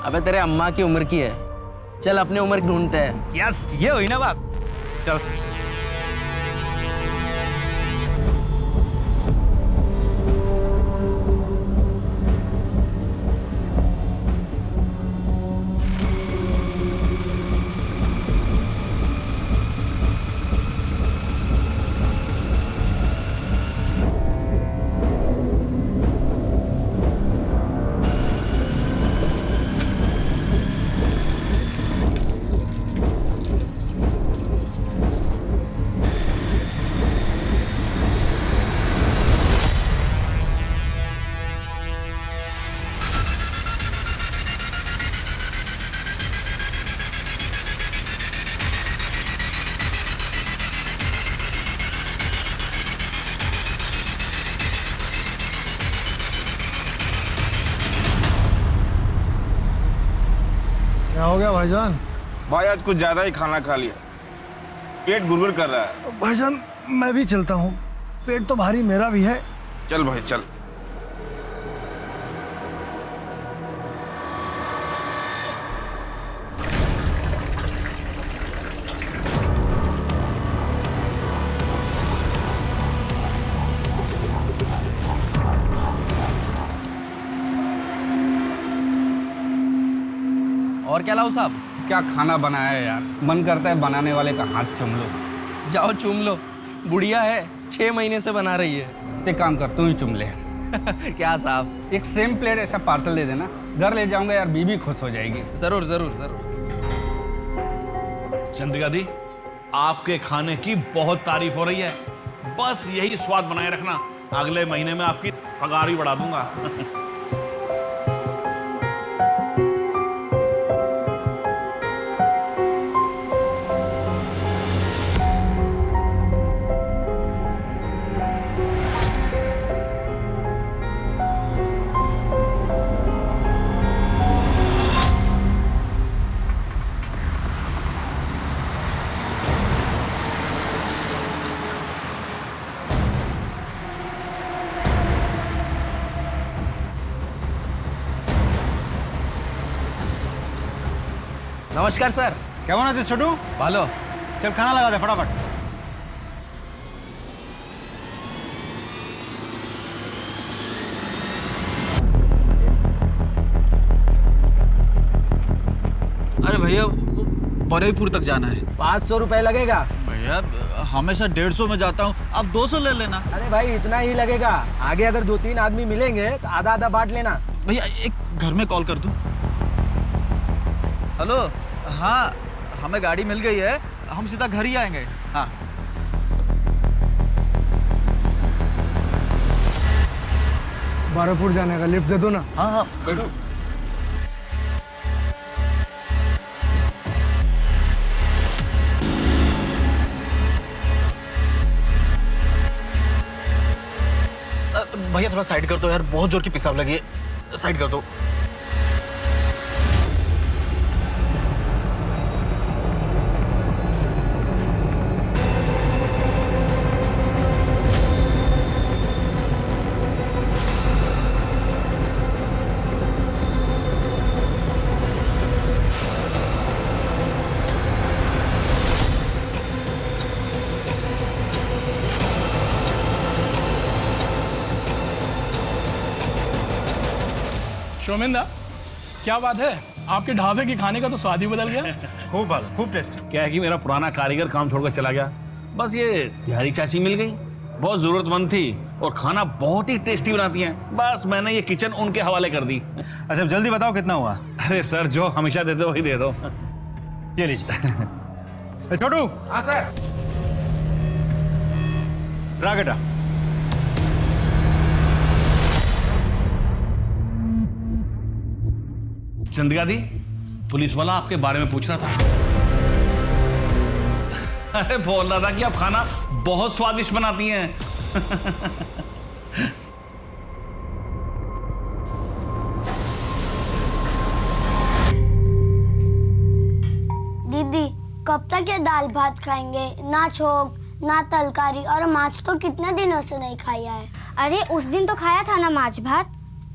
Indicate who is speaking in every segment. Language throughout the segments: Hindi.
Speaker 1: अबे तेरे अम्मा की उम्र की है, चल अपनी उम्र ढूंढते हैं।
Speaker 2: यस, ये हुई ना बात। चल
Speaker 3: क्या हो गया भाईजान?
Speaker 4: भाई आज कुछ ज्यादा ही खाना खा लिया, पेट गुड़गुड़ कर रहा है।
Speaker 3: भाईजान मैं भी चलता हूँ, पेट तो भारी मेरा भी है।
Speaker 4: चल भाई चल।
Speaker 1: और क्या लाऊं साहब?
Speaker 2: क्या खाना बनाया है यार, मन करता है बनाने वाले का हाथ चूम लो।
Speaker 1: जाओ चूम लो, बुढ़िया है, 6 महीने से बना रही है।
Speaker 2: ते काम कर, तू ही चुम ले।
Speaker 1: क्या साहब?
Speaker 2: एक सेम प्लेट ऐसा पार्सल दे देना, घर ले जाऊंगा यार, बीबी खुश हो जाएगी।
Speaker 1: जरूर जरूर जरूर।
Speaker 5: चंद्रिका दी, आपके खाने की बहुत तारीफ हो रही है, बस यही स्वाद बनाए रखना, अगले महीने में आपकी पगार भी बढ़ा दूंगा।
Speaker 1: नमस्कार सर।
Speaker 2: क्या बना थे छोटू?
Speaker 1: भालो।
Speaker 2: चल खाना लगा दे फटाफट।
Speaker 6: अरे भैया बरेपुर तक जाना है।
Speaker 7: 500 रुपए लगेगा।
Speaker 6: भैया हमेशा 150 में जाता हूँ, अब 200 ले लेना।
Speaker 7: अरे भाई इतना ही लगेगा, आगे अगर 2-3 आदमी मिलेंगे तो आधा आधा बांट लेना।
Speaker 6: भैया एक घर में कॉल कर दूँ? हेलो, हाँ हमें गाड़ी मिल गई है, हम सीधा घर ही आएंगे। हाँ
Speaker 3: बारापुर जाने का लिफ्ट दे दो ना।
Speaker 6: हाँ हाँ बैठो। भैया थोड़ा साइड कर दो यार, बहुत जोर की पेशाब लगी है, साइड कर दो।
Speaker 8: शोमेंदा, क्या बात है, आपके ढाबे के खाने का तो स्वाद ही बदल गया।
Speaker 2: खूब टेस्टी।
Speaker 5: क्या है कि मेरा पुराना कारीगर काम छोड़कर चला गया, बस ये तिहारी चाची मिल गई, बहुत जरूरतमंद थी और खाना बहुत ही टेस्टी बनाती हैं, बस मैंने ये किचन उनके हवाले कर दी।
Speaker 2: अच्छा जल्दी बताओ कितना हुआ?
Speaker 5: अरे सर, जो हमेशा देते हो वही दे दो।
Speaker 2: ये लीजिए। छोटू।
Speaker 1: हाँ सर।
Speaker 2: रागटा।
Speaker 5: चंद्रिका दी, पुलिस वाला आपके बारे में पूछ रहा था। अरे बोल रहा था कि आप खाना बहुत स्वादिष्ट बनाती हैं।
Speaker 9: दीदी कब तक ये दाल भात खाएंगे? ना छोक ना तरकारी, और माछ तो कितने दिनों से नहीं खाया है।
Speaker 10: अरे उस दिन तो खाया था ना माछ भात।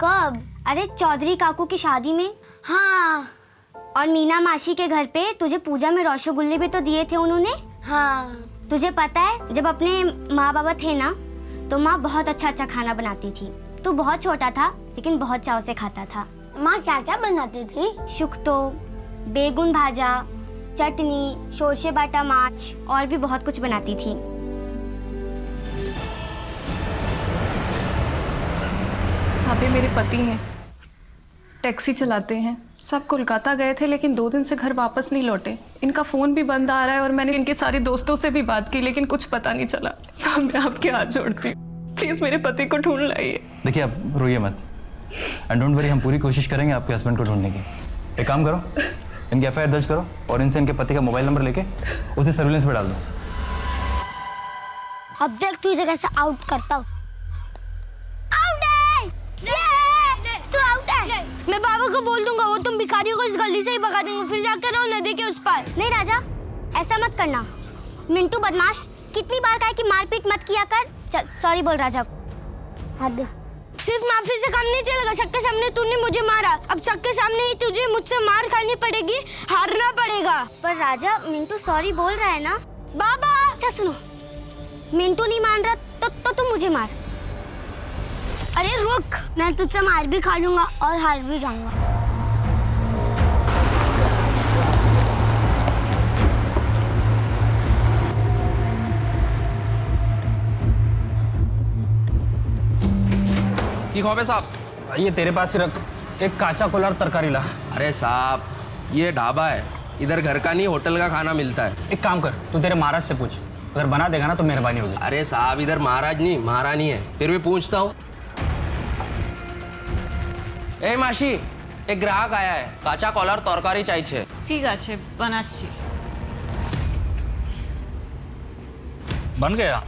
Speaker 9: कब?
Speaker 10: अरे चौधरी काकू की शादी में।
Speaker 9: हाँ
Speaker 10: और मीना मासी के घर पे तुझे पूजा में रसगुल्ले भी तो दिए थे उन्होंने।
Speaker 9: हाँ।
Speaker 10: तुझे पता है जब अपने माँ बाबा थे ना तो माँ बहुत अच्छा अच्छा खाना बनाती थी। तू बहुत छोटा था लेकिन बहुत चाव से खाता था।
Speaker 9: माँ क्या क्या बनाती थी?
Speaker 10: शुक्तो, बेगुन भाजा, चटनी, शोरशे बाटा माछ और भी बहुत कुछ बनाती थी।
Speaker 11: साबे मेरे पति हैं, टैक्सी चलाते हैं। सब कोलकाता गए थे लेकिन 2 दिन से घर वापस नहीं लौटे। इनका फ़ोन भी बंद आ रहा है और मैंने इनके सारे दोस्तों से भी बात की लेकिन कुछ पता नहीं चला। साहब मैं आपके हाथ जोड़ती हूँ, प्लीज़ मेरे पति को ढूंढ लाइए।
Speaker 12: देखिए आप रोइए मत एंड डोंट वरी, हम पूरी कोशिश करेंगे आपके हस्बैंड को ढूंढने की। एक काम करो, इनकी FIR दर्ज करो और इनसे इनके पति का मोबाइल नंबर लेके उसे सर्विलेंस पे डाल दो।
Speaker 9: अब देख तुझे कैसे आउट करता हूँ।
Speaker 10: मैं बाबा को बोल दूंगा, वो तुम भिखारियों को इस गली से ही भगा देंगे, फिर जाकर रहो नदी के उस पार। नहीं राजा, ऐसा मत करना। मिंटू बदमाश, कितनी बार कहा कि मारपीट मत किया कर। चल सॉरी बोल राजा को। सिर्फ माफी से काम नहीं चलेगा। सबके सामने तूने मुझे मारा, अब सबके सामने ही तुझे मुझसे मार खानी पड़ेगी, हारना पड़ेगा। पर राजा मिंटू सॉरी बोल रहा है ना। बाबा अच्छा सुनो, मिंटू नहीं मान रहा तो तुम मुझे मार।
Speaker 9: अरे रुक, मैं तुझसे मार भी खा लूंगा और हार भी जाऊंगा।
Speaker 1: की खौफे साहब?
Speaker 2: ये तेरे पास ही रख, एक काचा कोला और तरकारी ला।
Speaker 1: अरे साहब ये ढाबा है, इधर घर का नहीं होटल का खाना मिलता है।
Speaker 2: एक काम कर, तू तेरे महाराज से पूछ, अगर बना देगा ना तो मेहरबानी होगी।
Speaker 1: अरे साहब इधर महाराज नहीं महारानी है, फिर भी पूछता हूँ। ए मासी, एक ग्राहक आया है, काचा कॉलर तरकारी चाहिए।
Speaker 11: ठीक है बनाচ্ছি।
Speaker 5: बन गया।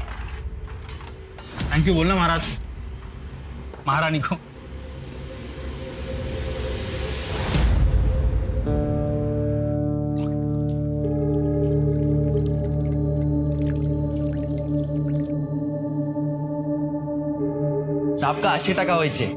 Speaker 5: थैंक यू बोलना महाराज, महारानी को।
Speaker 1: साहब का 80 টাকা হয়েছে।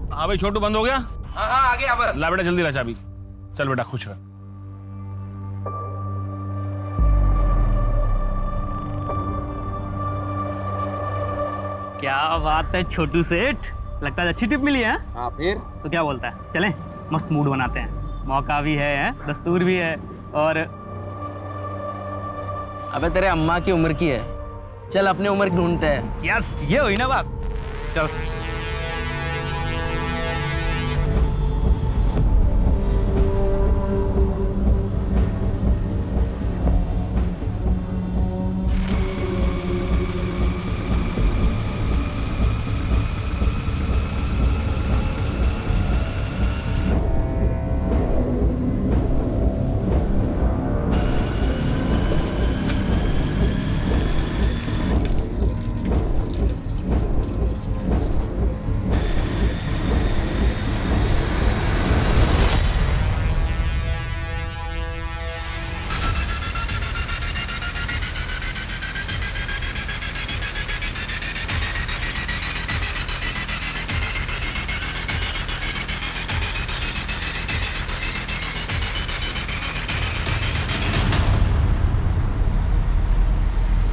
Speaker 5: हाँ भाई छोटू, बंद हो गया?
Speaker 1: हाँ हाँ आ गया बस।
Speaker 5: ला बेटा जल्दी ला चाबी। चल बेटा खुश रह।
Speaker 7: क्या बात है छोटू सेठ, लगता है अच्छी टिप मिली है।
Speaker 1: हाँ फिर
Speaker 7: तो क्या बोलता है, चलें मस्त मूड बनाते हैं। मौका भी है, दस्तूर भी है और
Speaker 1: अबे तेरे अम्मा की उम्र की है, चल अपनी उम्र ढूंढते हैं।
Speaker 7: यस ये हुई ना बात। चल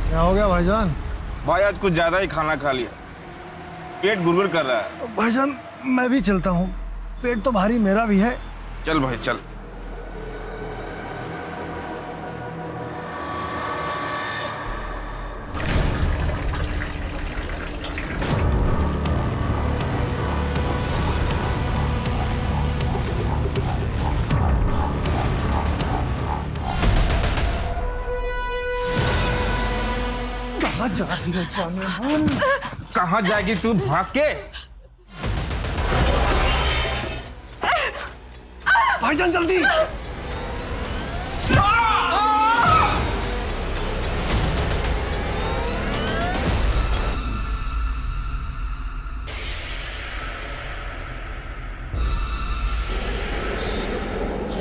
Speaker 3: क्या हो गया भाईजान?
Speaker 4: भाई आज कुछ ज्यादा ही खाना खा लिया, पेट गुड़गुड़ कर रहा है।
Speaker 3: भाईजान मैं भी चलता हूँ, पेट तो भारी मेरा भी है।
Speaker 4: चल भाई चल।
Speaker 3: कहाँ जा रही है जाने मन?
Speaker 4: कहाँ जाएगी तू भाग के?
Speaker 3: भाईजान जल्दी!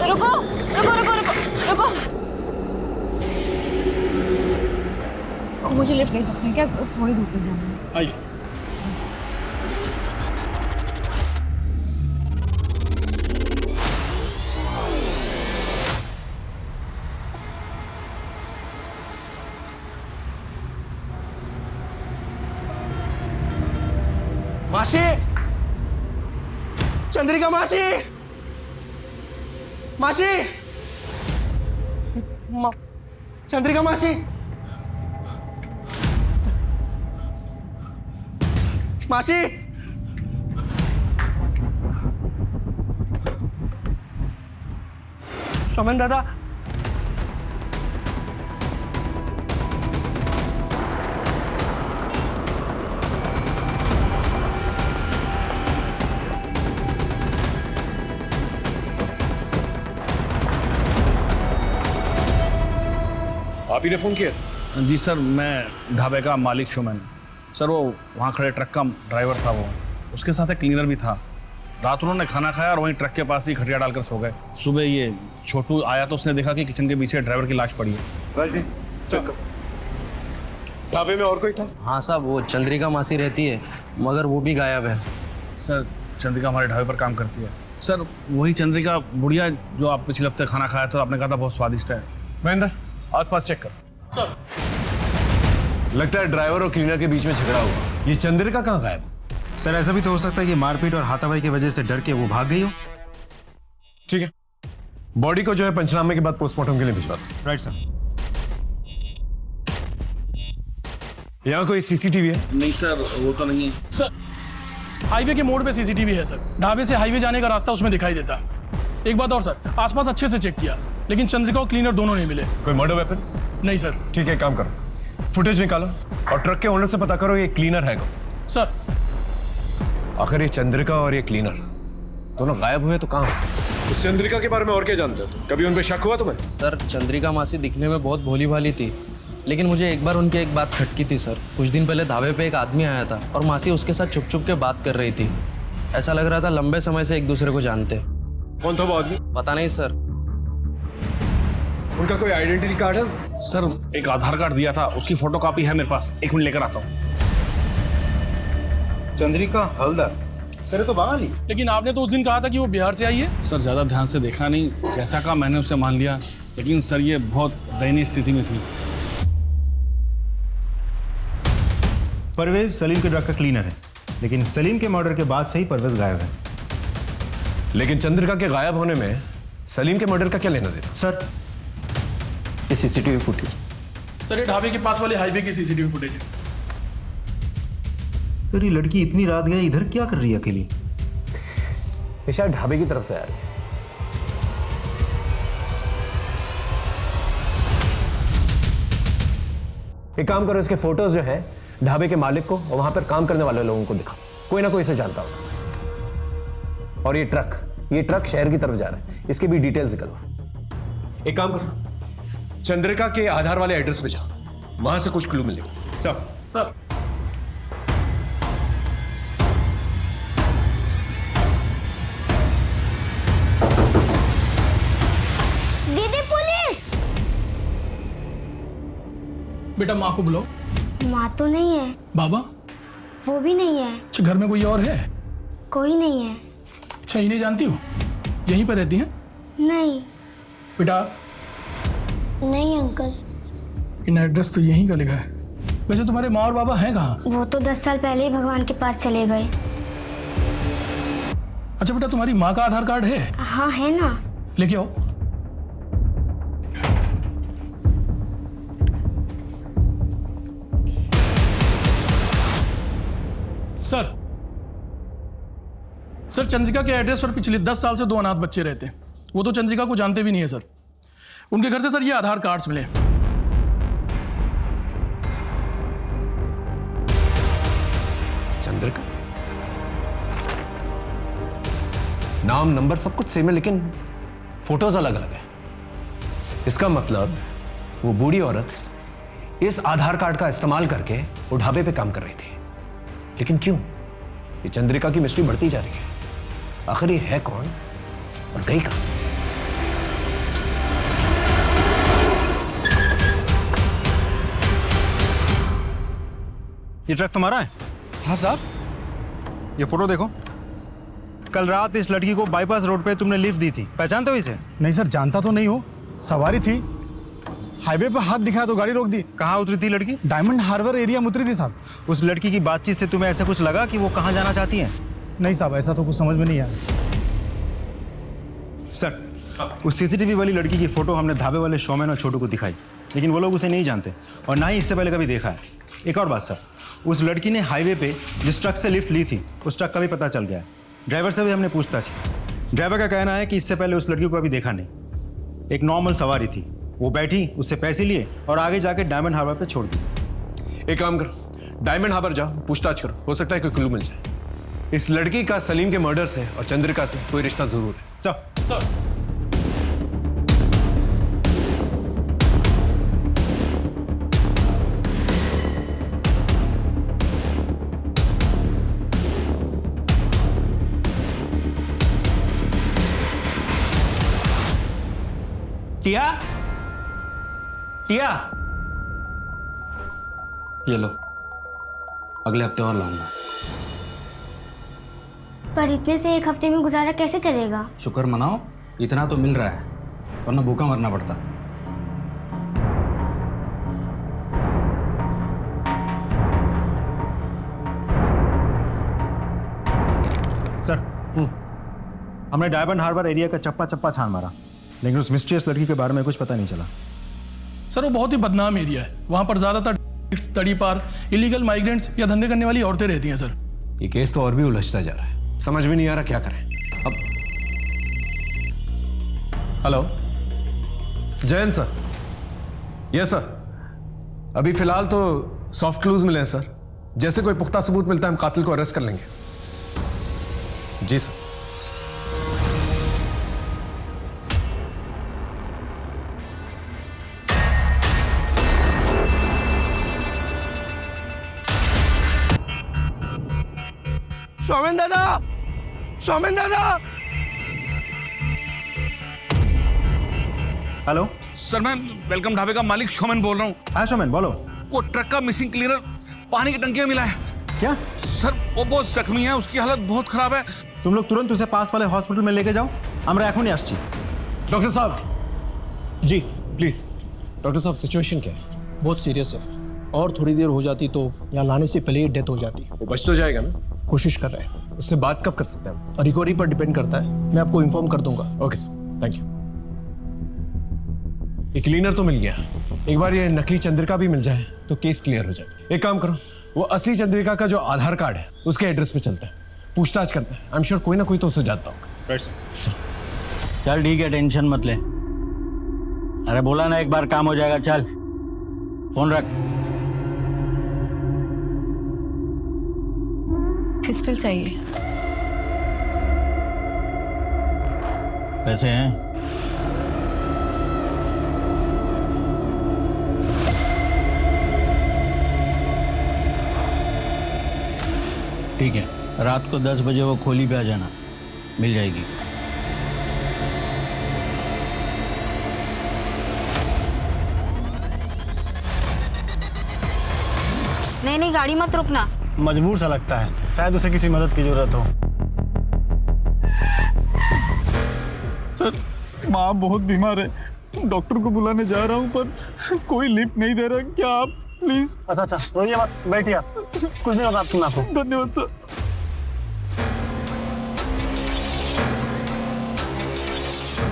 Speaker 11: रुको रुको रुको रुको रुको, मुझे लिफ्ट ले सकते हैं क्या? थोड़ी दूर तक जाना है।
Speaker 8: आइए।
Speaker 1: मासी, चंद्रिका मासी, मासी, चंद्रिका मासी, मासी, सोमन दादा,
Speaker 8: आप ही ने फोन किया?
Speaker 5: जी सर, मैं ढाबे का मालिक शोमैन। सर वो वहाँ खड़े ट्रक का ड्राइवर था, वो उसके साथ एक क्लीनर भी था। रात उन्होंने खाना खाया और वहीं ट्रक के पास ही खटिया डालकर सो गए। सुबह ये छोटू आया तो उसने देखा कि किचन के पीछे ड्राइवर की लाश पड़ी है।
Speaker 8: ढाबे में और कोई था?
Speaker 1: हाँ साहब, वो चंद्रिका मासी रहती है मगर वो भी गायब है।
Speaker 5: सर चंद्रिका हमारे ढाबे पर काम करती है। सर वही चंद्रिका बुढ़िया जो आप पिछले हफ्ते खाना खाया तो आपने कहा था बहुत स्वादिष्ट है।
Speaker 8: महेंद्र, आसपास चेक कर।
Speaker 1: सर
Speaker 8: लगता है ड्राइवर और क्लीनर के बीच में झगड़ा हुआ। ये चंद्रिका कहाँ गायब?
Speaker 3: सर ऐसा भी तो हो सकता है कि मारपीट और हाथापाई की वजह से डर के वो भाग गई हो।
Speaker 8: ठीक है, बॉडी को जो है पंचनामे के बाद पोस्टमार्टम के लिए भिजवा दो।
Speaker 3: Right sir.
Speaker 8: यहाँ कोई सीसीटीवी है?
Speaker 5: नहीं सर, वो तो नहीं है।
Speaker 8: सर हाईवे के मोड़ पे सीसीटीवी है सर। ढाबे से हाईवे जाने का रास्ता उसमें दिखाई देता। एक बात और सर, आसपास अच्छे से चेक किया लेकिन चंद्रिका और क्लीनर दोनों नहीं मिले।
Speaker 13: कोई मर्डर वेपन?
Speaker 8: नहीं सर।
Speaker 13: ठीक है, काम करो, फुटेज निकालो और ट्रक के ओनर से पता करो ये क्लीनर है कौन।
Speaker 8: सर
Speaker 13: आखिर ये चंद्रिका और ये क्लीनर दोनों गायब हुए तो कहाँ? इस चंद्रिका के बारे में और क्या जानते हो तुम? कभी उन पे शक हुआ तुम्हें?
Speaker 1: सर चंद्रिका मासी दिखने में बहुत भोली भाली थी, लेकिन मुझे एक बार उनकी एक बात खटकी थी सर। कुछ दिन पहले ढाबे पे एक आदमी आया था और मासी उसके साथ छुप छुप के बात कर रही थी। ऐसा लग रहा था लंबे समय से एक दूसरे को जानते।
Speaker 13: कौन था वो आदमी?
Speaker 1: पता नहीं सर।
Speaker 13: उनका कोई आइडेंटिटी कार्ड है?
Speaker 5: सर एक आधार कार्ड दिया था, उसकी फोटो कॉपी है मेरे पास। एक मिनट लेकर आता हूँ।
Speaker 3: चंद्रिका हलदर, सर ये तो बंगाली।
Speaker 8: लेकिन आपने तो उस दिन कहा था कि वो बिहार से आई है।
Speaker 5: सर ज़्यादा ध्यान से देखा नहीं, जैसा कहा मैंने उसे मान लिया, लेकिन सर ये बहुत दयनीय स्थिति में थी।
Speaker 3: परवेज सलीम के ट्रक का क्लीनर है, लेकिन सलीम के मर्डर के बाद से ही परवेज गायब है।
Speaker 13: लेकिन चंद्रिका के गायब होने में सलीम के मर्डर का क्या लेना देना?
Speaker 3: सर ये सीसीटीवी फुटेज।
Speaker 8: सर ये ढाबे के पास वाले हाईवे की सीसीटीवी फुटेज है।
Speaker 3: सर ये लड़की इतनी रात गई इधर क्या कर रही है अकेली?
Speaker 13: ये शायद ढाबे की तरफ से आ रही है। एक काम करो, इसके फोटोज जो है ढाबे के मालिक को और वहां पर काम करने वाले लोगों को दिखाओ, कोई ना कोई इसे जानता होगा। और ये ट्रक शहर की तरफ जा रहा है, इसके भी डिटेल्स निकलवा। एक काम करो, चंद्रिका के आधार वाले एड्रेस पे जाओ, वहां से कुछ क्लू मिलेगा।
Speaker 8: सर
Speaker 10: दीदी पुलिस!
Speaker 8: बेटा माँ को बुलाओ।
Speaker 10: माँ तो नहीं है।
Speaker 8: बाबा?
Speaker 10: वो भी नहीं है।
Speaker 8: अच्छा घर में कोई और है?
Speaker 10: कोई नहीं है।
Speaker 8: अच्छा इन्हें जानती हो? यहीं पर रहती हैं?
Speaker 10: नहीं।
Speaker 8: बेटा?
Speaker 9: नहीं अंकल।
Speaker 8: इन एड्रेस तो यहीं का लिखा है। वैसे तुम्हारे माँ और बाबा हैं कहाँ?
Speaker 10: वो तो 10 साल पहले ही भगवान के पास चले गए।
Speaker 8: अच्छा बेटा तुम्हारी माँ का आधार कार्ड है?
Speaker 10: हाँ है ना।
Speaker 8: लेके आओ। सर चंद्रिका के एड्रेस पर पिछले 10 साल से 2 अनाथ बच्चे रहते हैं। वो तो चंद्रिका को जानते भी नहीं है सर। उनके घर से सर ये आधार कार्ड्स मिले।
Speaker 13: चंद्रिका? नाम नंबर सब कुछ सेम है, लेकिन फोटोज अलग अलग है। इसका मतलब वो बूढ़ी औरत इस आधार कार्ड का इस्तेमाल करके वो ढाबे पे काम कर रही थी। लेकिन क्यों? ये चंद्रिका की मिस्ट्री बढ़ती जा रही है। आखिर ये है कौन और गई कहां?
Speaker 3: ये ट्रक तुम्हारा है?
Speaker 2: हाँ साहब।
Speaker 3: ये फोटो देखो। कल रात इस लड़की को बाईपास रोड पे तुमने लिफ्ट दी थी, पहचानते हो इसे?
Speaker 2: नहीं सर, जानता तो नहीं हो। सवारी थी, हाईवे पे हाथ दिखाया तो गाड़ी रोक दी।
Speaker 3: कहाँ उतरी थी लड़की?
Speaker 2: डायमंड हार्बर एरिया में उतरी थी साहब।
Speaker 3: उस लड़की की बातचीत से तुम्हें ऐसा कुछ लगा कि वो कहाँ जाना चाहती है?
Speaker 2: नहीं साहब, ऐसा तो कुछ समझ में नहीं आया।
Speaker 3: सर, उस सीसीटीवी वाली लड़की की फोटो हमने ढाबे वाले शोमैन और छोटू को दिखाई, लेकिन वो लोग उसे नहीं जानते और ना ही इससे पहले कभी देखा है। एक और बात सर, उस लड़की ने हाईवे पे जिस ट्रक से लिफ्ट ली थी, उस ट्रक का भी पता चल गया है। ड्राइवर से भी हमने पूछताछ की। ड्राइवर का कहना है कि इससे पहले उस लड़की को कभी देखा नहीं। एक नॉर्मल सवारी थी, वो बैठी, उससे पैसे लिए और आगे जाके डायमंड हार्बर पे छोड़ दी।
Speaker 13: एक काम करो, डायमंड हार्बर जाओ, पूछताछ करो, हो सकता है कोई क्लू मिल जाए। इस लड़की का सलीम के मर्डर से और चंद्रिका से कोई रिश्ता जरूर है।
Speaker 3: सर
Speaker 1: टिया, टिया, ये लो, अगले हफ्ते और लाऊंगा।
Speaker 10: पर इतने से एक हफ्ते में गुजारा कैसे चलेगा?
Speaker 1: शुक्र मनाओ, इतना तो मिल रहा है, वरना भूखा मरना पड़ता।
Speaker 3: सर, हमने डायमंड हार्बर एरिया का चप्पा चप्पा छान मारा, लेकिन उस मिस्टीरियस लड़की के बारे में कुछ पता नहीं चला।
Speaker 8: सर वो बहुत ही बदनाम एरिया है, वहाँ पर ज़्यादातर तड़ी पार, इलीगल माइग्रेंट्स या धंधे करने वाली औरतें रहती हैं। सर
Speaker 13: ये केस तो और भी उलझता जा रहा है, समझ में नहीं आ रहा क्या करें अब। Hello, Jayant sir. Yes sir, अभी फिलहाल तो सॉफ्ट क्लूज मिले हैं सर। जैसे कोई पुख्ता सबूत मिलता है हम कातिल को अरेस्ट कर लेंगे। जी सर।
Speaker 1: शौमेन दादा, शौमेन दादा।
Speaker 3: हेलो
Speaker 5: सर, मैं वेलकम ढाबे का मालिक शोमैन बोल रहा हूँ।
Speaker 3: हाँ शोमैन, बोलो।
Speaker 5: वो ट्रक का मिसिंग क्लीनर पानी की टंकी में मिला है।
Speaker 3: क्या?
Speaker 5: सर वो बहुत जख्मी है, उसकी हालत बहुत खराब है।
Speaker 3: तुम लोग तुरंत उसे पास वाले हॉस्पिटल में लेके जाओ, हमरा एखुनी आसছি।
Speaker 13: डॉक्टर साहब जी प्लीज। डॉक्टर साहब सिचुएशन क्या है?
Speaker 6: बहुत सीरियस है, और थोड़ी देर हो जाती तो यहाँ लाने से पहले ही डेथ हो जाती।
Speaker 13: वो बच तो जाएगा ना?
Speaker 6: कोशिश कर रहे हैं।
Speaker 13: उससे बात कब कर सकते हैं हम?
Speaker 6: रिकवरी पर डिपेंड करता है, मैं आपको इन्फॉर्म कर दूंगा।
Speaker 13: Okay sir, thank you. ये क्लीनर तो मिल गया, एक बार ये नकली चंद्रिका भी मिल जाए तो केस क्लियर हो जाएगा। एक काम करो, वो असली चंद्रिका का जो आधार कार्ड है उसके एड्रेस पे चलते हैं, पूछताछ करते हैं। आई एम श्योर कोई ना कोई तो उसे जानता होगा।
Speaker 14: चल ठीक है, टेंशन मत ले। अरे बोला ना एक बार काम हो जाएगा। चल फोन रख।
Speaker 11: पिस्टल चाहिए।
Speaker 14: पैसे हैं? ठीक है, रात को 10 बजे वो खोली पे आ जाना, मिल जाएगी।
Speaker 10: नहीं नहीं, गाड़ी मत रुकना।
Speaker 6: मजबूर सा लगता है, शायद उसे किसी मदद की जरूरत हो।
Speaker 2: सर माँ बहुत बीमार है, डॉक्टर को बुलाने जा रहा हूँ पर कोई लिफ्ट नहीं दे रहा। क्या आप प्लीज?
Speaker 6: अच्छा, रोइए मत, बैठिए आप, कुछ नहीं होगा आपकी माँ को।
Speaker 2: धन्यवाद सर।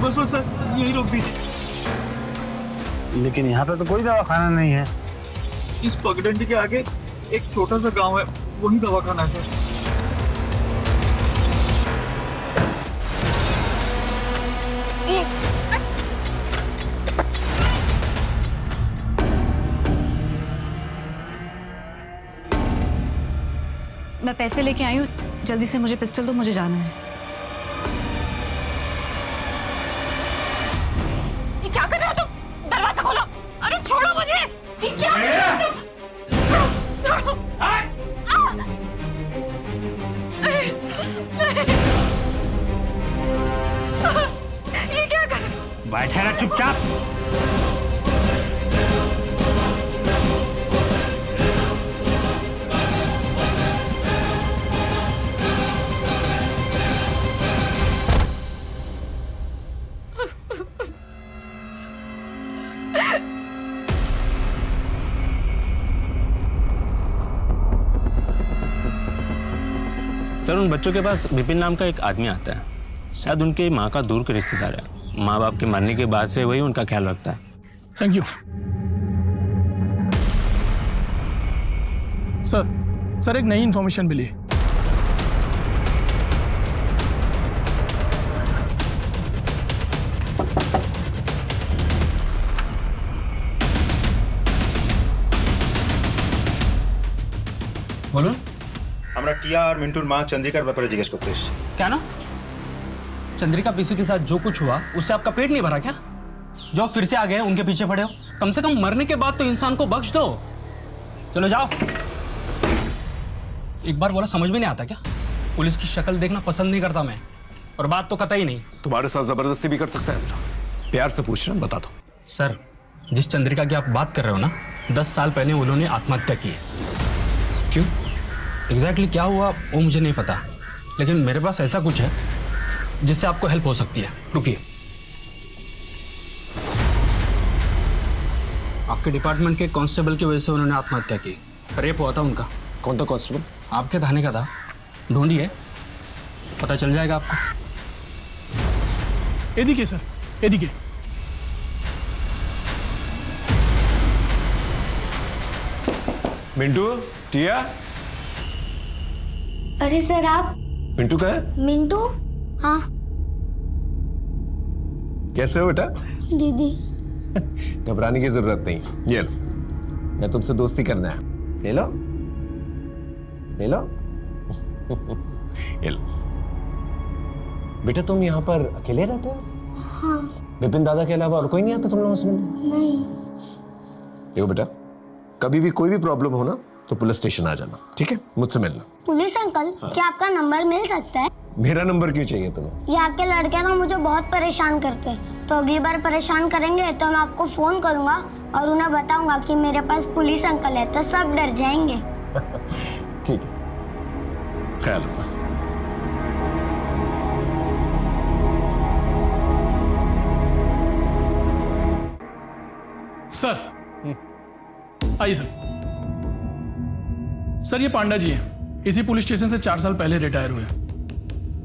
Speaker 2: बस बस सर, यही रोक दीजिए।
Speaker 6: लेकिन यहाँ पे तो कोई दवाखाना नहीं है।
Speaker 2: इस पगडंडी के आगे एक छोटा सा गांव है, वही दवाखाना है सर।
Speaker 11: मैं पैसे लेके आई हूँ, जल्दी से मुझे पिस्टल दो, मुझे जाना है।
Speaker 10: ये क्या कर रहे हो तुम? दरवाजा खोलो। अरे छोड़ो मुझे। ये क्या कर रहे हो तुम? छोड़ो। ये क्या कर रहे हो?
Speaker 14: बैठे रह चुपचाप।
Speaker 15: सर उन बच्चों के पास विपिन नाम का एक आदमी आता है, शायद उनके माँ का दूर के रिश्तेदार है। माँ बाप के मरने के बाद से वही उनका ख्याल रखता है।
Speaker 8: Thank you sir. एक नई इंफॉर्मेशन मिली।
Speaker 15: बोलून
Speaker 3: আমরা টিয়া আর মিন্টুর মা চন্দ্রিকার ব্যাপারে জিজ্ঞেস করতে এসেছি।
Speaker 7: क्या ना? चंद्रिका पीसी के साथ जो कुछ हुआ उससे आपका पेट नहीं भरा क्या? जो फिर से आ गए उनके पीछे पड़े हो, कम से कम मरने के बाद तो इंसान को बख्श दो। चलो जाओ। एक बार बोला समझ में नहीं आता क्या? पुलिस की शक्ल देखना पसंद नहीं करता मैं, और बात तो कतई नहीं।
Speaker 13: तुम्हारे साथ जबरदस्ती भी कर सकता है, प्यार से पूछ रहा, बता दो।
Speaker 7: सर, जिस चंद्रिका की आप बात कर रहे हो ना, 10 साल पहले उन्होंने आत्महत्या की है। क्यों? एग्जैक्टली क्या हुआ वो मुझे नहीं पता, लेकिन मेरे पास ऐसा कुछ है जिससे आपको हेल्प हो सकती है। रुकिए। आपके डिपार्टमेंट के कांस्टेबल की वजह से उन्होंने आत्महत्या की। रेप हुआ था उनका।
Speaker 13: कौन था कांस्टेबल?
Speaker 7: आपके थाने का था। ढूंढिए, पता चल जाएगा आपको।
Speaker 8: এদিকে স্যার, এদিকে।
Speaker 13: मिंटू, टिया।
Speaker 9: अरे सर आप?
Speaker 13: मिंटू कहाँ है?
Speaker 9: मिंटू? हाँ।
Speaker 13: कैसे हो बेटा?
Speaker 9: दीदी।
Speaker 13: घबराने की जरूरत नहीं, ये लो, मैं तुमसे दोस्ती करना है। ले लो, ले लो। ये लो। बेटा तुम यहाँ पर अकेले रहते हो?
Speaker 9: हाँ।
Speaker 13: विपिन दादा के अलावा और कोई नहीं आता तुम लोगों से मिलने?
Speaker 9: नहीं।
Speaker 13: देखो बेटा, कभी भी कोई भी प्रॉब्लम हो ना तो पुलिस स्टेशन आ जाना, ठीक है? मुझसे मिलना।
Speaker 9: पुलिस अंकल, क्या आपका नंबर मिल सकता है?
Speaker 13: मेरा नंबर क्यों चाहिए तुम्हें?
Speaker 9: ये आपके लड़के ना मुझे बहुत परेशान करते हैं, तो अगली बार परेशान करेंगे तो मैं आपको फोन करूंगा और उन्हें बताऊंगा कि मेरे पास पुलिस अंकल है, तो सब डर जाएंगे।
Speaker 13: ठीक है, ख्याल रखना।
Speaker 8: सर आइए सर। सर ये पांडा जी हैं, इसी पुलिस स्टेशन से 4 साल पहले रिटायर हुए।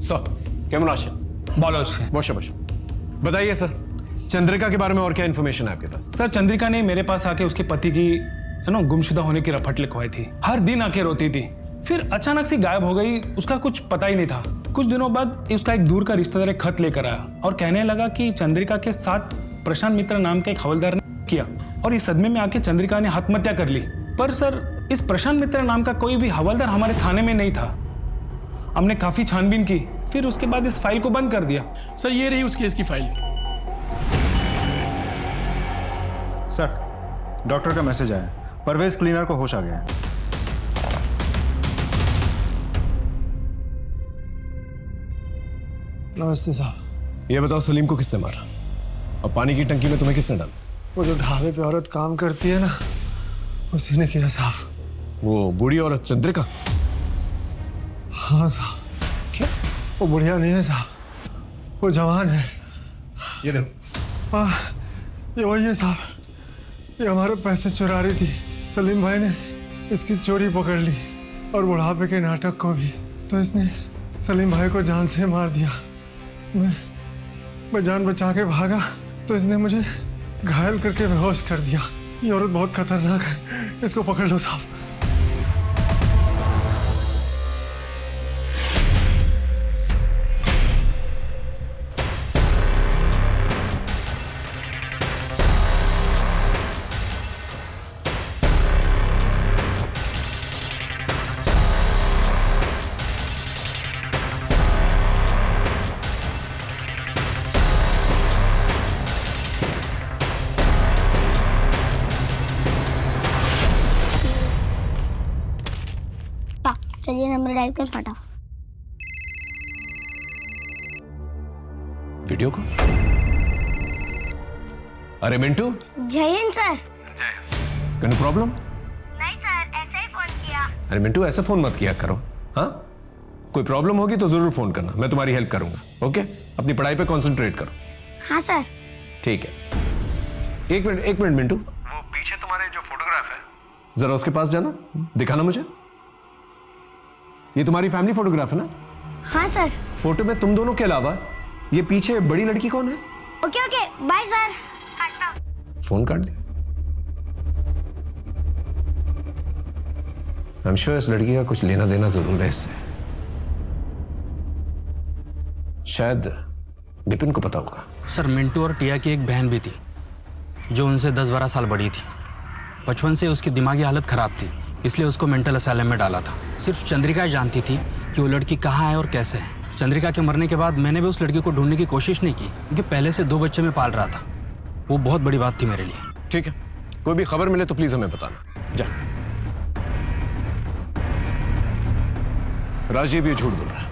Speaker 13: सर केमन आशा?
Speaker 8: भालो আছে।
Speaker 13: বসে বসে। बताइए सर, चंद्रिका के बारे में और क्या इन्फॉर्मेशन है आपके पास?
Speaker 8: सर चंद्रिका ने मेरे पास आके उसके पति की गुमशुदा होने की रपट लिखवाई थी। हर दिन आके रोती थी, फिर अचानक से गायब हो गई, उसका कुछ पता ही नहीं था। कुछ दिनों बाद उसका एक दूर का रिश्तेदार एक खत लेकर आया और कहने लगा कि चंद्रिका के साथ प्रशांत मित्र नाम के एक हवलदार ने किया, और इस सदमे में आके चंद्रिका ने आत्महत्या कर ली। पर सर इस प्रशांत मित्र नाम का कोई भी हवलदार हमारे थाने में नहीं था। हमने काफी छानबीन की, फिर उसके बाद इस फाइल को बंद कर दिया। सर ये रही उस केस की फाइल।
Speaker 3: सर, डॉक्टर का मैसेज आया, परवेज क्लीनर को होश आ गया है।
Speaker 13: नमस्ते साहब। ये बताओ सलीम को किसने मारा और पानी की टंकी में तुम्हें किसने डाला?
Speaker 16: वो जो ढाबे पे औरत काम करती है ना, उसी ने किया साहब।
Speaker 13: वो बूढ़ी औरत चंद्रिका?
Speaker 16: हाँ साहब।
Speaker 13: क्या?
Speaker 16: वो बुढ़िया नहीं है साहब, वो जवान है।
Speaker 3: ये देखो।
Speaker 16: हाँ, ये वही है साहब। ये हमारे पैसे चुरा रही थी। सलीम भाई ने इसकी चोरी पकड़ ली और बुढ़ापे के नाटक को भी, तो इसने सलीम भाई को जान से मार दिया। मैं जान बचा के भागा तो इसने मुझे घायल करके बेहोश कर दिया। ये औरत बहुत खतरनाक है, इसको पकड़ लो साहब।
Speaker 9: चलिए नंबर डायल कर फटाफट।
Speaker 17: वीडियो को। अरे मिंटू।
Speaker 9: जय हिंद सर।
Speaker 17: कोई प्रॉब्लम?
Speaker 9: नहीं सर, ऐसे ही फोन किया।
Speaker 17: अरे मिंटू ऐसे फोन मत किया करो, हाँ? कोई प्रॉब्लम होगी तो जरूर फोन करना, मैं तुम्हारी हेल्प करूंगा। ओके, अपनी पढ़ाई पे कंसंट्रेट करो।
Speaker 9: हाँ सर।
Speaker 17: ठीक है। एक मिनट मिंटू, वो पीछे तुम्हारे जो फोटोग्राफ है, जरा उसके पास जाना, दिखाना मुझे। ये तुम्हारी फैमिली फोटोग्राफ है ना?
Speaker 9: हाँ सर।
Speaker 17: फोटो में तुम दोनों के अलावा ये पीछे बड़ी लड़की कौन है?
Speaker 9: Okay okay, bye sir.
Speaker 17: Phone काट दिया। आई एम श्योर इस लड़की का कुछ लेना देना जरूर है इससे। शायद विपिन को पता होगा।
Speaker 7: सर मिंटू और टिया की एक बहन भी थी जो उनसे 10-12 साल बड़ी थी। बचपन से उसकी दिमागी हालत खराब थी, इसलिए उसको मेंटल असाइलम में डाला था। सिर्फ चंद्रिका ही जानती थी कि वो लड़की कहाँ है और कैसे है। चंद्रिका के मरने के बाद मैंने भी उस लड़की को ढूंढने की कोशिश नहीं की, क्योंकि पहले से 2 बच्चे में पाल रहा था। वो बहुत बड़ी बात थी मेरे लिए।
Speaker 17: ठीक है, कोई भी खबर मिले तो प्लीज हमें बताना। जा। राजीव ये झूठ बोल रहा है।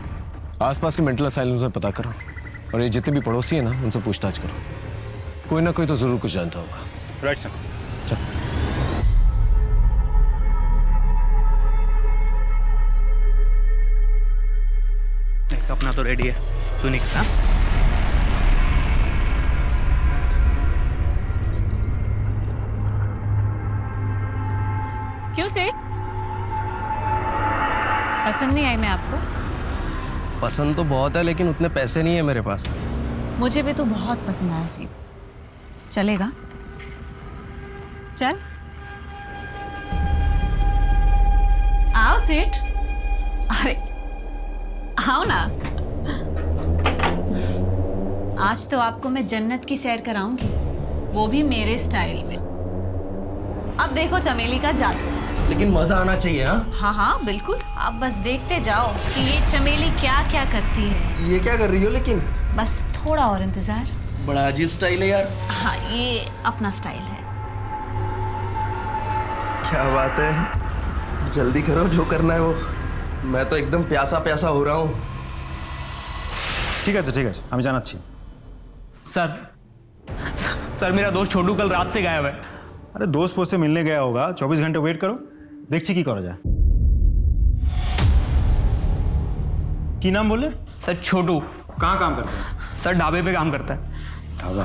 Speaker 17: आसपास के मेंटल असाइलम से पता करो, और ये जितने भी पड़ोसी हैं ना, उनसे पूछताछ करो। कोई ना कोई तो जरूर कुछ जानता होगा।
Speaker 5: Right sir.
Speaker 17: चल।
Speaker 15: अपना तो रेडी है, तू निकल। हाँ?
Speaker 18: क्यों सेठ, पसंद नहीं आई मैं आपको?
Speaker 1: पसंद तो बहुत है, लेकिन उतने पैसे नहीं है मेरे पास।
Speaker 18: मुझे भी तो बहुत पसंद आया सेठ। चलेगा? चल आओ सेठ। अरे आओ ना, आज तो आपको मैं जन्नत की सैर कराऊंगी, वो भी मेरे स्टाइल में। अब देखो चमेली का जादू।
Speaker 1: लेकिन मजा आना चाहिए। हाँ
Speaker 18: हाँ हाँ बिल्कुल, आप बस देखते जाओ कि ये चमेली क्या क्या करती है।
Speaker 13: ये क्या कर रही हो लेकिन?
Speaker 18: बस थोड़ा और इंतजार।
Speaker 1: बड़ा अजीब स्टाइल है यार।
Speaker 18: हाँ ये अपना स्टाइल है।
Speaker 13: क्या बात है, जल्दी करो जो करना है वो।
Speaker 1: मैं तो एकदम प्यासा प्यासा हो रहा हूँ।
Speaker 3: ठीक है, हमें जाना चाहिए।
Speaker 15: सर मेरा दोस्त छोटू कल रात से गायब है।
Speaker 3: अरे दोस्त पोस्त से मिलने गया होगा, 24 घंटे वेट करो, देखिए की करा जाए। की नाम बोले?
Speaker 15: सर छोटू।
Speaker 3: कहाँ काम करता है?
Speaker 15: सर ढाबे पे काम करता है।
Speaker 3: ढाबा?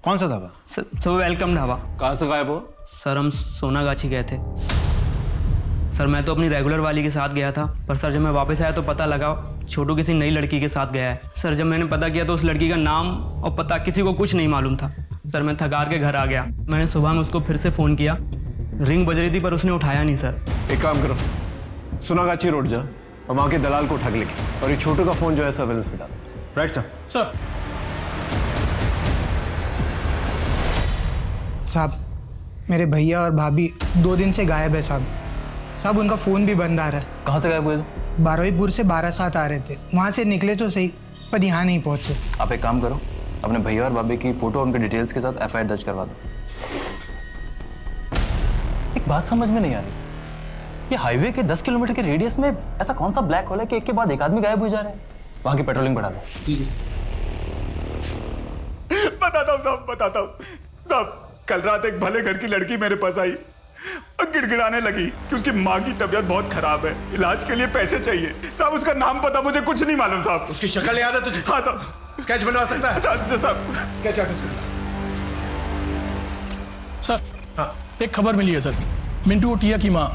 Speaker 3: कौन सा ढाबा?
Speaker 15: Sir welcome dhaba.
Speaker 17: कहाँ से गायब हो?
Speaker 15: सर हम सोनागाछी गए थे। सर मैं तो अपनी रेगुलर वाली के साथ गया था, पर सर जब मैं वापस आया तो पता लगा छोटू किसी नई लड़की के साथ गया है। सर जब मैंने पता किया तो उस लड़की का नाम और पता किसी को कुछ नहीं मालूम था। सर मैं थकार के घर आ गया। मैंने सुबह में उसको फिर से फ़ोन किया, रिंग बज रही थी पर उसने उठाया नहीं। सर
Speaker 17: एक काम करो, सोनागाछी रोड जा और वहाँ के दलाल को उठा के लेके, और ये छोटू का फ़ोन जो है सर्वेलेंस पे डालो।
Speaker 3: Right sir.
Speaker 8: सर
Speaker 19: साहब मेरे भैया और भाभी 2 दिन से गायब है साहब। साहब उनका फ़ोन भी बंद आ रहा है।
Speaker 12: कहाँ से गायब हुए?
Speaker 19: 12वीपुर से 12-7 आ रहे थे, वहाँ से निकले तो सही पर यहाँ नहीं पहुँचे।
Speaker 12: आप एक काम करो, अपने भैया और भाभी की फोटो और उनके डिटेल्स के साथ एफआईआर दर्ज करवा दो। एक बात समझ में नहीं आ रही, ये हाईवे के 10 किलोमीटर के रेडियस में ऐसा कौन सा ब्लैक होल है कि एक के बाद एक आदमी गायब हो जा रहे हैं? वहाँ की पेट्रोलिंग बढ़ा दो।
Speaker 2: बताता हूँ साहब। कल रात एक भले घर की लड़की मेरे पास आई और गिड़गिड़ाने लगी कि उसकी माँ की तबीयत बहुत खराब है, इलाज के लिए पैसे चाहिए। साहब उसका नाम पता मुझे कुछ नहीं मालूम साहब।
Speaker 17: उसकी शक्ल याद है तुझे?
Speaker 2: हाँ साहब।
Speaker 17: स्केच बनवा सकता है?
Speaker 2: साहब
Speaker 17: स्केच आर्टिस्ट।
Speaker 8: सर हाँ एक खबर मिली है सर, मिंटू और टिया की माँ,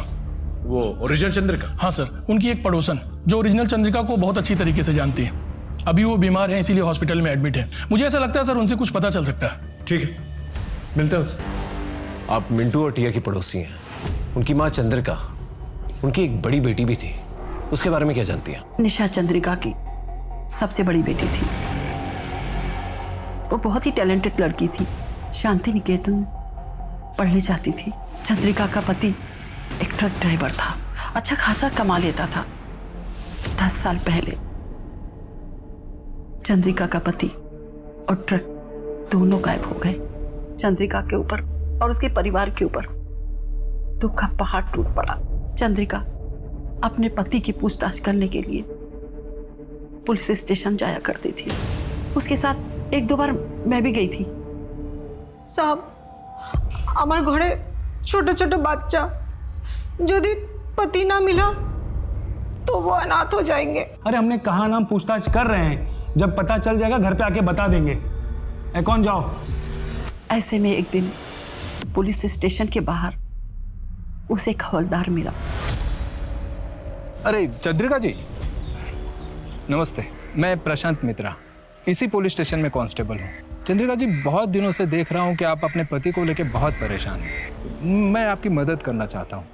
Speaker 17: वो ओरिजिनल चंद्रिका?
Speaker 8: हाँ सर, उनकी एक पड़ोसन जो ओरिजिनल चंद्रिका को बहुत अच्छी तरीके से जानती है। अभी वो बीमार है, इसीलिए हॉस्पिटल में एडमिट है। मुझे ऐसा लगता है सर उनसे कुछ पता चल सकता है।
Speaker 17: ठीक है, मिलते हैं उससे। आप मिंटू और टिया की पड़ोसी हैं, उनकी माँ चंद्रिका, उनकी एक बड़ी बेटी भी थी, उसके बारे में क्या जानती हैं?
Speaker 20: निशा चंद्रिका की सबसे बड़ी बेटी थी। वो बहुत ही टैलेंटेड लड़की थी, शांति निकेतन पढ़ने जाती थी। चंद्रिका का पति एक ट्रक ड्राइवर था, अच्छा खासा कमा लेता था। 10 साल पहले चंद्रिका का पति और ट्रक दोनों गायब हो गए। चंद्रिका के ऊपर और उसके परिवार के ऊपर दुख का पहाड़ टूट पड़ा। चंद्रिका अपने पति की पूछताछ करने के लिए पुलिस स्टेशन जाया करती थी। उसके साथ एक दो बार मैं भी गई थी।
Speaker 21: साहब আমার ঘরে ছোট ছোট বাচ্চা যদি पति ना मिला तो वो अनाथ हो जाएंगे।
Speaker 8: अरे हमने कहा ना, हम पूछताछ कर रहे हैं, जब पता चल जाएगा घर पे आके बता देंगे। ए कौन जाओ।
Speaker 20: ऐसे में एक दिन पुलिस स्टेशन के बाहर उसे एक हवलदार मिला।
Speaker 22: अरे चंद्रिका जी, नमस्ते। मैं प्रशांत मित्रा, इसी पुलिस स्टेशन में कांस्टेबल हूँ। चंद्रिका जी, बहुत दिनों से देख रहा हूँ कि आप अपने पति को लेकर बहुत परेशान हैं। मैं आपकी मदद करना चाहता हूँ।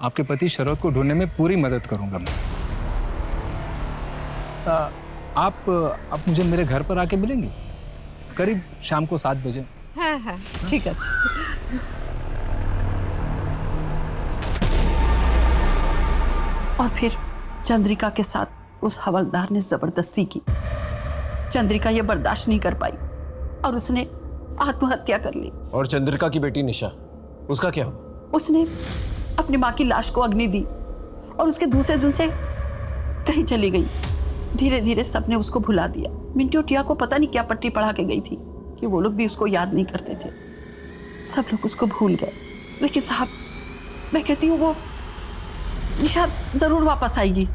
Speaker 22: आपके पति शरद को ढूंढने में पूरी मदद करूँगा मैं। आप मुझे मेरे घर पर आके मिलेंगे करीब शाम को 7 बजे।
Speaker 21: हाँ हाँ ठीक है।
Speaker 20: और फिर चंद्रिका के साथ उस हवलदार ने जबरदस्ती की। चंद्रिका ये बर्दाश्त नहीं कर पाई और उसने आत्महत्या कर ली।
Speaker 17: और चंद्रिका की बेटी निशा, उसका क्या हुआ?
Speaker 20: उसने अपनी माँ की लाश को अग्नि दी और उसके दूसरे दिन से कहीं चली गई। धीरे धीरे सबने उसको भुला दिया। मिंटू टिया को पता नहीं क्या पट्टी पढ़ा के गई थी कि वो लोग भी उसको याद नहीं करते थे। सब लोग उसको भूल गए। लेकिन साहब, मैं कहती हूँ वो निशा जरूर वापस आएगी।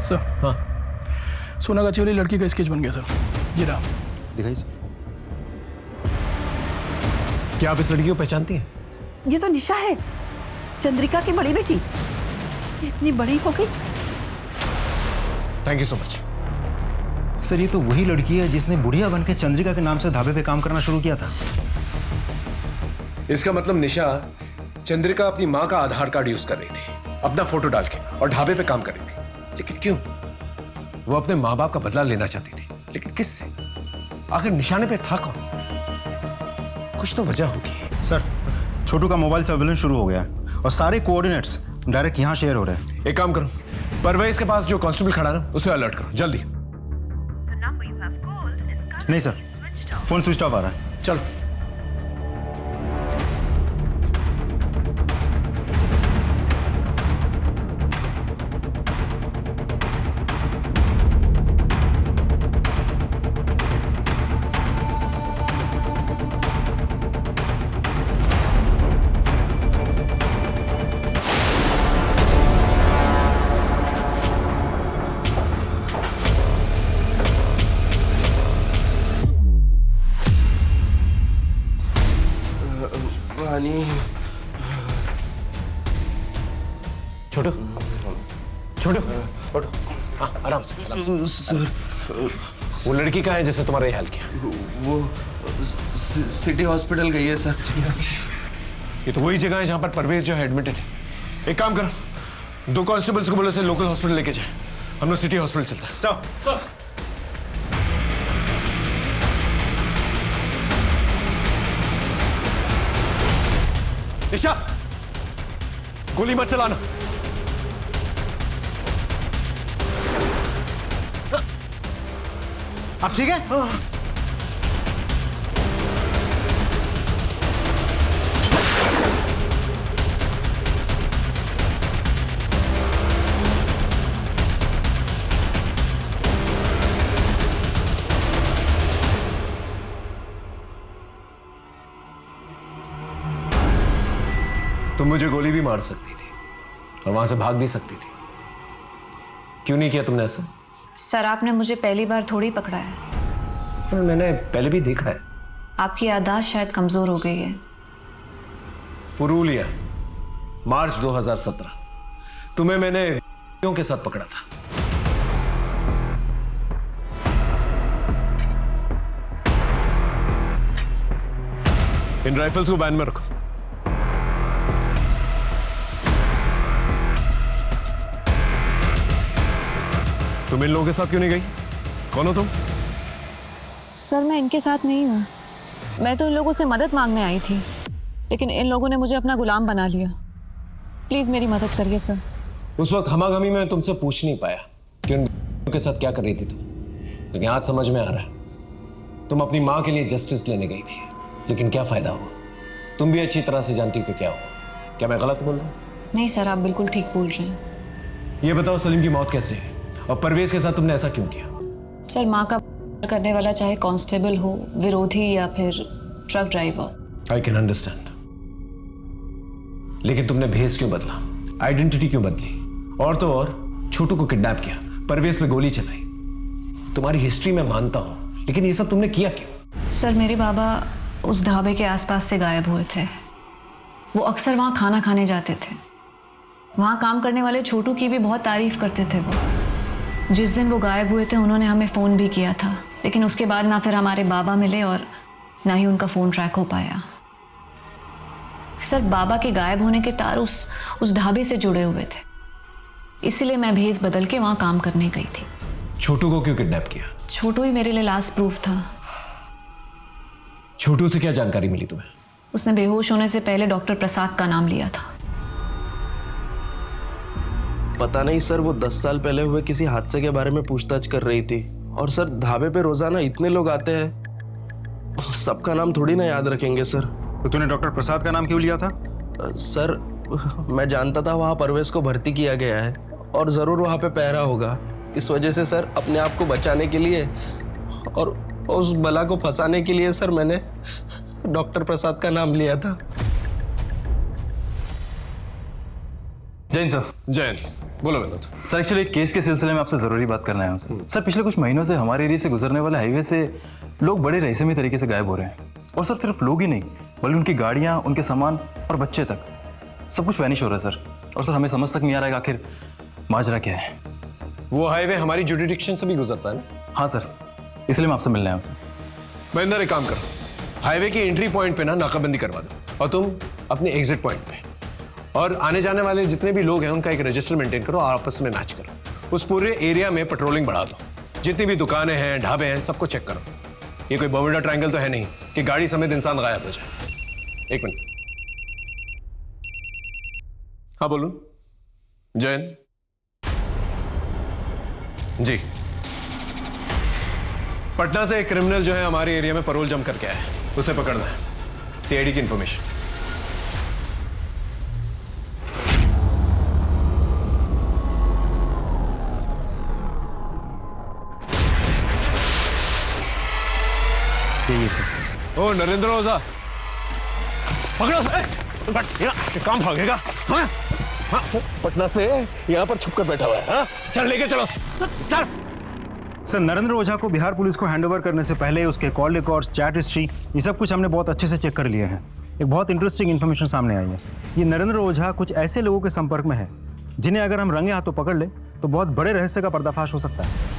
Speaker 22: सर, हाँ, सोनागाछी वाली लड़की का स्केच बन गया सर। ये रहा,
Speaker 3: दिखाइए सर।
Speaker 17: क्या आप इस लड़की को पहचानती हैं?
Speaker 20: ये तो निशा है, चंद्रिका की बड़ी बेटी। ये इतनी बड़ी हो गई।
Speaker 17: Thank you so much.
Speaker 3: Sir, ये तो वही लड़की है जिसने बुढ़िया बनकर चंद्रिका के नाम से ढाबे पे काम करना शुरू किया था।
Speaker 17: इसका मतलब निशा चंद्रिका अपनी माँ का आधार कार्ड यूज कर रही थी, अपना फोटो डाल के, और ढाबे पे काम कर रही थी। लेकिन क्यों? वो अपने माँ बाप का बदला लेना चाहती थी, लेकिन किससे? आखिर निशाने पे था कौन? कुछ तो वजह होगी।
Speaker 3: सर, छोटू का मोबाइल सर्वेलेंस शुरू हो गया और सारे कोऑर्डिनेट्स डायरेक्ट यहाँ शेयर हो रहे हैं।
Speaker 17: एक काम करो, परवेज के पास जो कांस्टेबल खड़ा है ना, उसे अलर्ट करो जल्दी।
Speaker 3: नहीं सर, फोन स्विच ऑफ आ रहा है।
Speaker 17: चलो।
Speaker 13: छोटू, छोटू, छोटू, हाँ, आराम से, आराम से।
Speaker 1: सर,
Speaker 13: वो लड़की कहाँ है जिसने तुम्हारा ये हाल किया?
Speaker 1: वो सिटी हॉस्पिटल गई है सर।
Speaker 17: ये तो वही जगह है जहाँ पर परवेज जो है एडमिटेड है। एक काम करो, 2 कांस्टेबल्स को बोलो से लोकल हॉस्पिटल लेके जाए। हम लोग सिटी हॉस्पिटल चलते हैं।
Speaker 13: सर,
Speaker 17: निशा, गोली मत चलाना।
Speaker 3: आप ठीक है?
Speaker 17: तुम मुझे गोली भी मार सकती थी और वहां से भाग भी सकती थी। क्यों नहीं किया तुमने ऐसा?
Speaker 18: सर, आपने मुझे पहली बार थोड़ी पकड़ा है।
Speaker 17: पर मैंने पहले भी देखा है।
Speaker 18: आपकी याददाश्त शायद कमजोर हो गई है।
Speaker 17: पुरुलिया, मार्च 2017। तुम्हें मैंने के साथ पकड़ा था। इन राइफल्स को वैन में रखो। तुम इन लोगों के साथ क्यों नहीं गई? कौन हो तुम?
Speaker 11: सर, मैं इनके साथ नहीं हूँ। मैं तो इन लोगों से मदद मांगने आई थी, लेकिन इन लोगों ने मुझे अपना गुलाम बना लिया। प्लीज मेरी मदद करिए सर।
Speaker 17: उस वक्त हमागमी में तुमसे पूछ नहीं पाया कि उन के साथ क्या कर रही थी तुम, लेकिन आज समझ में आ रहा है। तुम अपनी माँ के लिए जस्टिस लेने गई थी, लेकिन क्या फायदा हुआ? तुम भी अच्छी तरह से जानती हो कि क्या हुआ। क्या मैं गलत बोल रहा हूँ?
Speaker 18: नहीं सर, आप बिल्कुल ठीक बोल रहे हैं।
Speaker 17: ये बताओ सलीम की मौत कैसे है और परवेज के साथ तुमने ऐसा क्यों किया?
Speaker 18: सर, माँ का करने वाला चाहे कांस्टेबल हो, विरोधी या फिर truck driver.
Speaker 17: I can understand, लेकिन तुमने भेस क्यों बदला, आइडेंटिटी क्यों बदली, और तो और छोटू को किडनैप किया, परवेज पे गोली चलाई। तुम्हारी हिस्ट्री में मानता हूं, लेकिन ये सब तुमने किया क्यों?
Speaker 18: सर, मेरे बाबा उस ढाबे के आसपास से गायब हुए थे। वो अक्सर वहाँ खाना खाने जाते थे। वहाँ काम करने वाले छोटू की भी बहुत तारीफ करते थे वो। जिस दिन वो गायब हुए थे उन्होंने हमें फ़ोन भी किया था, लेकिन उसके बाद ना फिर हमारे बाबा मिले और ना ही उनका फ़ोन ट्रैक हो पाया। सर, बाबा के गायब होने के तार उस ढाबे से जुड़े हुए थे, इसलिए मैं भेस बदल के वहाँ काम करने गई थी।
Speaker 17: छोटू को क्यों किडनैप किया?
Speaker 18: छोटू ही मेरे लिए लास्ट प्रूफ था।
Speaker 17: छोटू से क्या जानकारी मिली तुम्हें?
Speaker 18: उसने बेहोश होने से पहले डॉक्टर प्रसाद का नाम लिया था।
Speaker 1: पता नहीं सर, वो 10 साल पहले हुए किसी हादसे के बारे में पूछताछ कर रही थी। और सर, ढाबे पे रोजाना इतने लोग आते हैं, सबका नाम थोड़ी ना याद रखेंगे सर।
Speaker 3: तो तूने डॉक्टर प्रसाद का नाम क्यों लिया था?
Speaker 1: सर, मैं जानता था वहाँ परवेज को भर्ती किया गया है और ज़रूर वहाँ पे पहरा होगा। इस वजह से सर, अपने आप को बचाने के लिए और उस बला को फंसाने के लिए सर, मैंने डॉक्टर प्रसाद का नाम लिया था।
Speaker 12: जैन सर।
Speaker 17: जैन, बोलो विनोद।
Speaker 12: सर, एक्चुअली केस के सिलसिले में आपसे ज़रूरी बात करना है सर। पिछले कुछ महीनों से हमारे एरिया से गुजरने वाले हाईवे से लोग बड़े रहस्यमय तरीके से गायब हो रहे हैं। और सर, सिर्फ लोग ही नहीं, बल्कि उनकी गाड़ियाँ, उनके सामान और बच्चे तक, सब कुछ वैनिश हो रहा है सर। और सर, हमें समझ तक नहीं आ रहा है आखिर माजरा क्या है।
Speaker 17: वो हाईवे हमारी जुडिडिक्शन से भी गुजरता है ना?
Speaker 12: हाँ सर, इसलिए मैं आपसे मिलने आया हूँ।
Speaker 17: महेंद्र, एक काम करो, हाईवे की एंट्री पॉइंट पे ना नाकाबंदी करवा दो और तुम अपने एग्जिट पॉइंट पे, और आने जाने वाले जितने भी लोग हैं उनका एक रजिस्टर मेंटेन करो और आपस में मैच करो। उस पूरे एरिया में पेट्रोलिंग बढ़ा दो। जितनी भी दुकानें हैं, ढाबे हैं, सबको चेक करो। ये कोई बर्मुडा ट्रायंगल तो है नहीं कि गाड़ी समेत इंसान गायब हो जाए। एक मिनट। हाँ बोलूं? जैन जी, पटना से एक क्रिमिनल जो है हमारे एरिया में पैरोल जम करके आया है, उसे पकड़ना है। सीआईडी की इंफॉर्मेशन।
Speaker 3: ये सब।
Speaker 17: ओ नरेंद्र ओझा, पकड़ो से। काम भागेगा? हाँ? हाँ, पटना से यहाँ पर छुपकर बैठा हुआ है। हाँ? चल लेके चलो, चल।
Speaker 3: सर, नरेंद्र ओझा को बिहार पुलिस को हैंडओवर करने से पहले उसके कॉल रिकॉर्ड्स, चैट हिस्ट्री, ये सब कुछ हमने बहुत अच्छे से चेक कर लिए हैं। एक बहुत इंटरेस्टिंग इन्फॉर्मेशन सामने आई है। ये नरेंद्र ओझा कुछ ऐसे लोगों के संपर्क में है जिन्हें अगर हम रंगे हाथों पकड़ ले तो बहुत बड़े रहस्य का पर्दाफाश हो सकता है।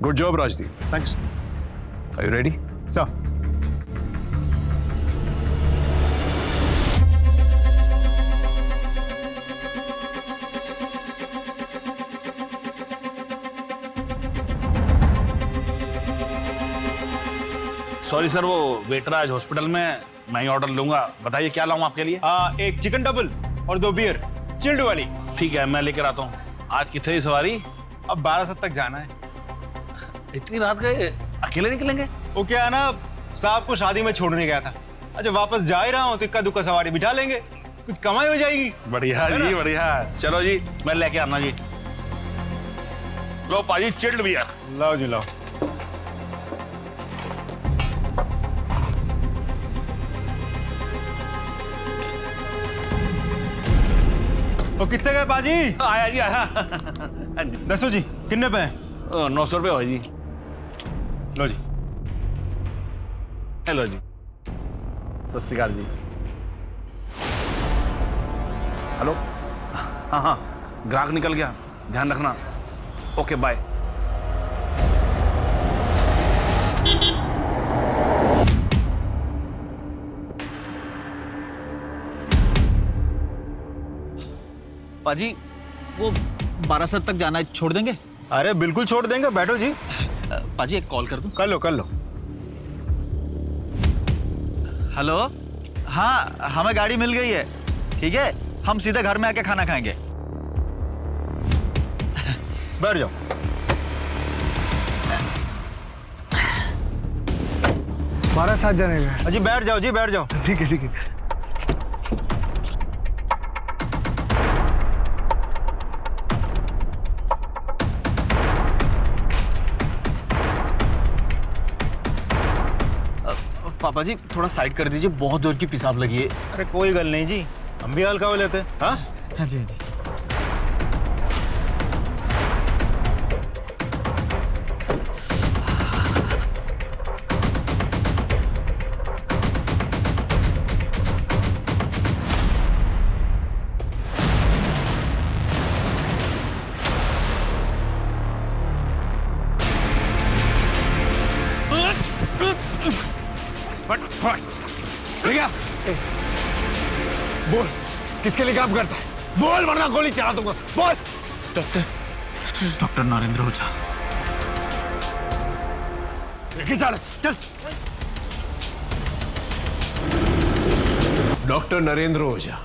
Speaker 17: Good job Rajdeep.
Speaker 3: Thank you.
Speaker 17: Are you ready?
Speaker 3: Sir.
Speaker 5: Sorry sir, वो वेटर आज हॉस्पिटल में, मैं ही ऑर्डर लूंगा। बताइए क्या लाऊं आपके लिए?
Speaker 3: एक चिकन डबल और 2 बियर चिल्ड वाली।
Speaker 5: ठीक है, मैं लेकर आता हूँ। आज कितनी सवारी?
Speaker 3: अब 12 तक जाना है।
Speaker 5: इतनी रात गए, अकेले निकलेंगे?
Speaker 3: वो क्या है ना, साहब को शादी में छोड़ने गया था। अच्छा, वापस जा ही रहा हूँ तो इक्का दुक्का सवारी बिठा लेंगे, कुछ कमाई हो जाएगी।
Speaker 5: बढ़िया जी, बढ़िया। चलो जी, मैं लेके आना जी। लो पाजी, चिल्ड बियर।
Speaker 3: लाओ जी, लाओ। तो कितने गए बाजी?
Speaker 5: आया जी, आया।
Speaker 3: दसो जी, कितने पे हैं?
Speaker 5: 900 रुपये हो जी।
Speaker 3: लो जी।
Speaker 5: हेलो जी, सत श्री अकाल जी। हेलो, हाँ हाँ, ग्राहक निकल गया, ध्यान रखना। Okay, bye.
Speaker 14: पाजी, वो 12 तक जाना है, छोड़ देंगे?
Speaker 3: अरे बिल्कुल छोड़ देंगे, बैठो जी।
Speaker 14: पाजी, एक कॉल कर दूं?
Speaker 3: कर लो, कर लो।
Speaker 14: हेलो, हाँ, हमें गाड़ी मिल गई है। ठीक है, हम सीधे घर में आके खाना खाएंगे।
Speaker 3: बैठ जाओ।
Speaker 16: 12-7 जने गए।
Speaker 3: जी बैठ जाओ, जी बैठ जाओ।
Speaker 16: ठीक है, ठीक है।
Speaker 12: पापा जी थोड़ा साइड कर दीजिए, बहुत जोर की पेशाब लगी है।
Speaker 3: अरे कोई गल नहीं जी, हम भी हल्का हो लेते। हाँ
Speaker 12: हाँ जी, हाँ जी।
Speaker 17: बोल, किसके लिए काम करता है? बोल वरना गोली चला दूंगा। बोल।
Speaker 12: डॉक्टर नरेंद्र ओझा।
Speaker 17: चल। डॉक्टर नरेंद्र ओझा,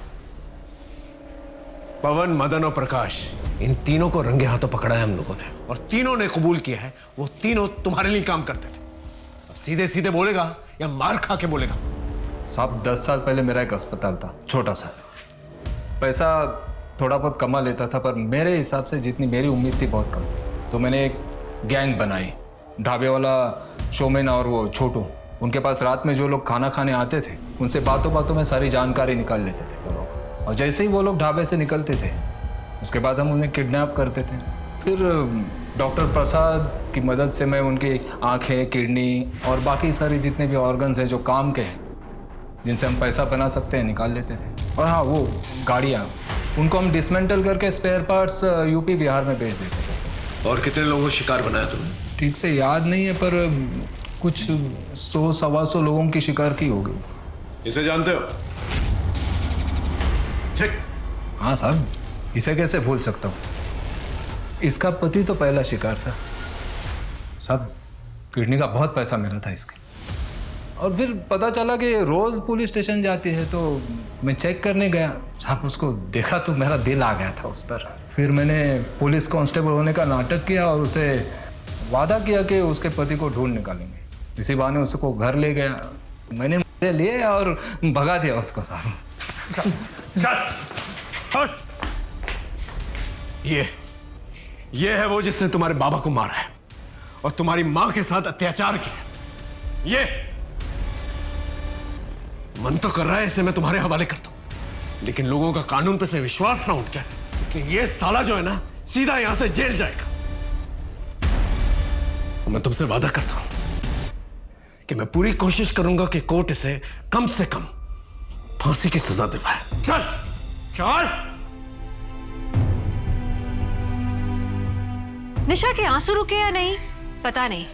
Speaker 17: पवन, मदन और प्रकाश, इन तीनों को रंगे हाथों पकड़ा है हम लोगों ने, और तीनों ने कबूल किया है वो तीनों तुम्हारे लिए काम करते थे। अब सीधे सीधे बोलेगा या मार खा के बोलेगा?
Speaker 22: साहब 10 साल पहले मेरा एक अस्पताल था, छोटा सा। पैसा थोड़ा बहुत कमा लेता था, पर मेरे हिसाब से जितनी मेरी उम्मीद थी बहुत कम। तो मैंने एक गैंग बनाई, ढाबे वाला शोमैन और वो छोटू। उनके पास रात में जो लोग खाना खाने आते थे, उनसे बातों बातों में सारी जानकारी निकाल लेते थे वो लोग। और जैसे ही वो लोग ढाबे से निकलते थे, उसके बाद हम उन्हें किडनैप करते थे। फिर डॉक्टर प्रसाद की मदद से मैं उनकी आँखें, किडनी और बाकी सारी जितने भी ऑर्गन्स हैं जो काम के हैं, जिनसे हम पैसा बना सकते हैं, निकाल लेते थे। और हाँ, वो गाड़ियाँ, उनको हम डिसमेंटल करके स्पेयर पार्ट्स यूपी बिहार में भेज देते थे।
Speaker 17: और कितने लोगों को शिकार बनाया तुमने?
Speaker 22: ठीक से याद नहीं है, पर कुछ 100-125 लोगों की शिकार की होगी।
Speaker 17: इसे जानते हो?
Speaker 22: हाँ साहब, इसे कैसे भूल सकता हूँ। इसका पति तो पहला शिकार था साहब। किडनी का बहुत पैसा मिला था इसके। और फिर पता चला कि रोज पुलिस स्टेशन जाती है, तो मैं चेक करने गया साहब। उसको देखा तो मेरा दिल आ गया था उस पर। फिर मैंने पुलिस कांस्टेबल होने का नाटक किया और उसे वादा किया कि उसके पति को ढूंढ निकालेंगे। इसी बहाने उसको घर ले गया, मैंने मजे लिए और भगा दिया उसको साहब।
Speaker 17: ये है वो जिसने तुम्हारे बाबा को मारा है और तुम्हारी मां के साथ अत्याचार किया। ये मन तो कर रहा है इसे मैं तुम्हारे हवाले कर दूं, लेकिन लोगों का कानून पे से विश्वास ना उठ जाए, इसलिए ये साला जो है ना, सीधा यहां से जेल जाएगा। तो मैं तुमसे वादा करता हूं कि मैं पूरी कोशिश करूंगा कि कोर्ट इसे कम से कम फांसी की सजा दिलवाए। चल चल।
Speaker 18: निशा के आंसू रुके या नहीं पता नहीं,